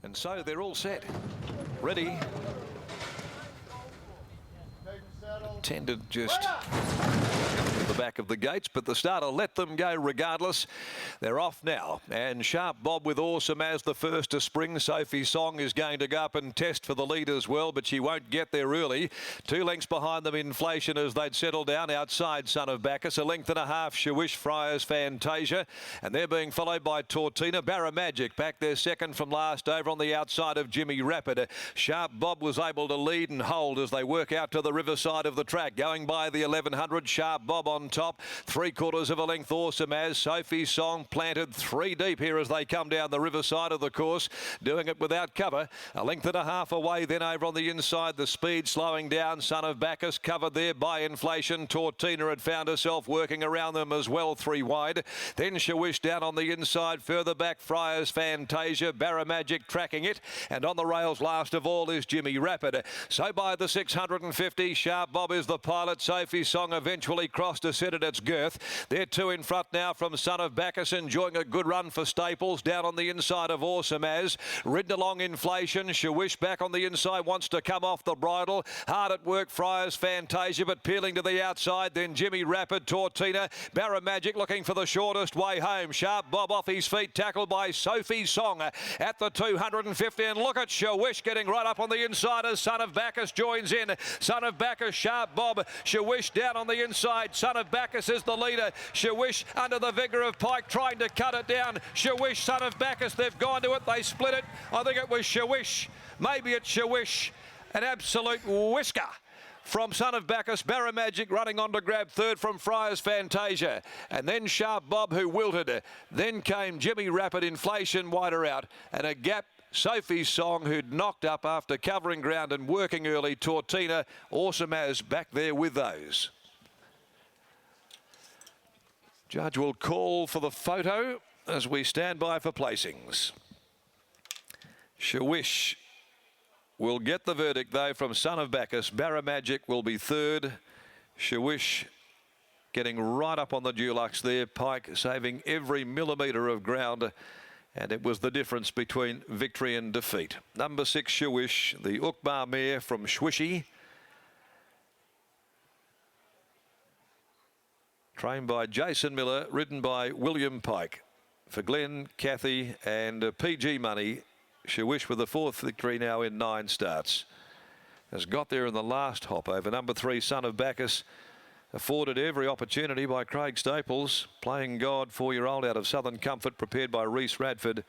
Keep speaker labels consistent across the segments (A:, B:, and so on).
A: And so they're all set, ready. Tended just to the back of the gates, but the starter let them go regardless. They're off now, and Sharp Bob with Awesome as the first to spring. Sophie Song is going to go up and test for the lead as well, but she won't get there early. 2 lengths behind them, Inflation, as they'd settle down outside Son of Bacchus. 1.5 lengths, Shawish, Friars, Fantasia, and they're being followed by Tortina. Barra Magic back there second from last over on the outside of Jimmy Rapid. Sharp Bob was able to lead and hold as they work out to the riverside of the track, going by the 1100. Sharp Bob on top, 3/4 of a length. Awesome as Sophie Song planted 3 deep here as they come down the riverside of the course, doing it without cover. 1.5 lengths away then over on the inside. The speed slowing down. Son of Bacchus covered there by Inflation. Tortina had found herself working around them as well, 3 wide. Then Shawish down on the inside. Further back, Friars, Fantasia. Barra Magic tracking it, and on the rails last of all is Jimmy Rapid. So by the 650, Sharp Bob is the pilot. Sophie Song eventually crossed to set at its girth. They're 2 in front now from Son of Bacchus, enjoying a good run for Staples. Down on the inside of Awesome as, ridden along Inflation. Shawish back on the inside, wants to come off the bridle. Hard at work, Friars, Fantasia, but peeling to the outside. Then Jimmy Rapid, Tortina. Barra Magic looking for the shortest way home. Sharp Bob off his feet, tackled by Sophie Song at the 250. And look at Shawish getting right up on the inside as Son of Bacchus joins in. Son of Bacchus, Sharp Bob, Shawish down on the inside. Son of Bacchus is the leader. Shawish under the vigour of Pike trying to cut it down. Shawish, Son of Bacchus, they've gone to it. They split it. I think it was Shawish. Maybe it's Shawish. An absolute whisker from Son of Bacchus. Barra Magic running on to grab third from Friars, Fantasia. And then Sharp Bob, who wilted. Then came Jimmy Rapid, Inflation wider out. And a gap, Sophie Song, who'd knocked up after covering ground and working early. Tortina, Awesome as back there with those. Judge will call for the photo as we stand by for placings. Shawish will get the verdict though from Son of Bacchus. Barra Magic will be third. Shawish getting right up on the Dulux there. Pike saving every millimetre of ground, and it was the difference between victory and defeat. Number 6, Shawish, the Ukbar mare from Shwishy. Trained by Jason Miller, ridden by William Pike. For Glenn, Kathy and PG Money, Shawish with the 4th victory now in 9 starts. Has got there in the last hop over. Number 3, Son of Bacchus, afforded every opportunity by Craig Staples. Playing God, 4-year-old out of Southern Comfort, prepared by Reese Radford.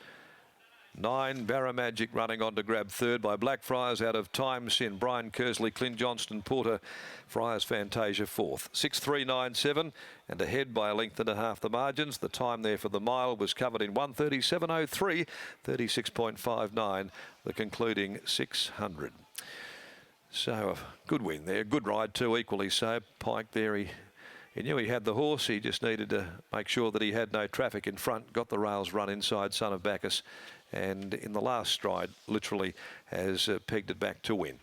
A: 9, Barra Magic running on to grab third by Blackfriars out of Time Sin. Brian Kersley, Clint Johnston, Porter, Friars, Fantasia 4th. 6.397 and ahead by 1.5 lengths the margins. The time there for the mile was covered in 1:37.03, 36.59 the concluding 600. So a good win there, good ride too, equally so. Pike there, he knew he had the horse. He just needed to make sure that he had no traffic in front. Got the rails run inside Son of Bacchus, and in the last stride literally has pegged it back to win.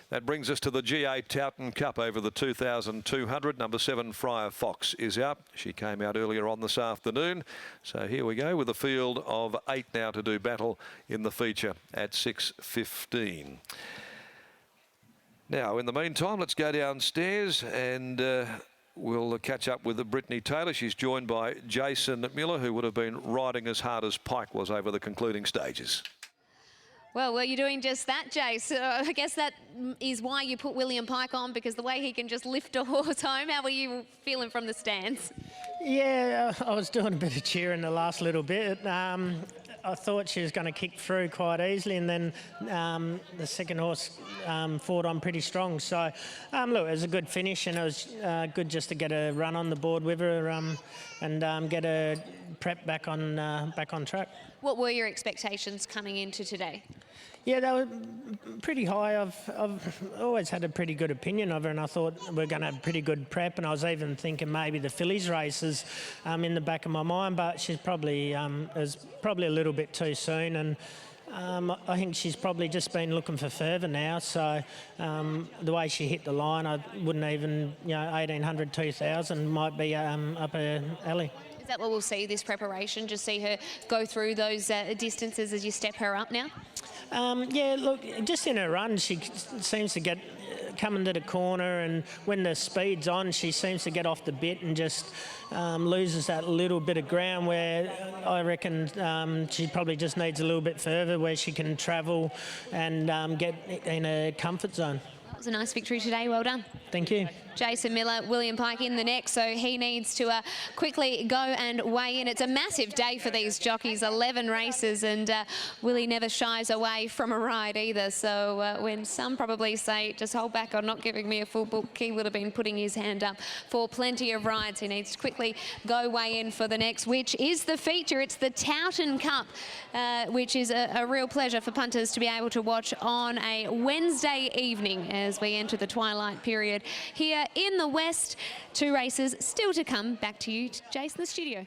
A: That brings us to the GA Towton Cup over the 2,200. Number 7, Friar Fox is out. She came out earlier on this afternoon. So here we go with a field of 8 now to do battle in the feature at 6:15. Now, in the meantime, let's go downstairs and we'll catch up with Brittany Taylor. She's joined by Jason Miller, who would have been riding as hard as Pike was over the concluding stages.
B: Well, were you doing just that, Jace? I guess that is why you put William Pike on, because the way he can just lift a horse home. How were you feeling from the stands?
C: Yeah, I was doing a bit of cheering the last little bit. I thought she was going to kick through quite easily, and then the second horse fought on pretty strong. So, look, it was a good finish, and it was good just to get a run on the board with her and get a prep back on track.
B: What were your expectations coming into today?
C: Yeah, they were pretty high. I've always had a pretty good opinion of her, and I thought we're going to have pretty good prep. And I was even thinking maybe the fillies races in the back of my mind, but she's probably is probably a little bit too soon. And I think she's probably just been looking for further now. So the way she hit the line, I wouldn't even, 1,800, 2,000 might be up her alley.
B: Is that what we'll see this preparation? Just see her go through those distances as you step her up now?
C: Yeah, look, just in her run, she seems to get coming to the corner, and when the speed's on, she seems to get off the bit and just loses that little bit of ground where I reckon she probably just needs a little bit further where she can travel and get in a comfort zone.
B: That was a nice victory today. Well done.
C: Thank you.
B: Jason Miller, William Pike in the next, so he needs to quickly go and weigh in. It's a massive day for these jockeys, 11 races, and Willie never shies away from a ride either. So when some probably say, just hold back on not giving me a full book, he would have been putting his hand up for plenty of rides. He needs to quickly go weigh in for the next, which is the feature. It's the Towton Cup, which is a real pleasure for punters to be able to watch on a Wednesday evening as we enter the twilight period here in the West. 2 races still to come. Back to you, Jason, the studio.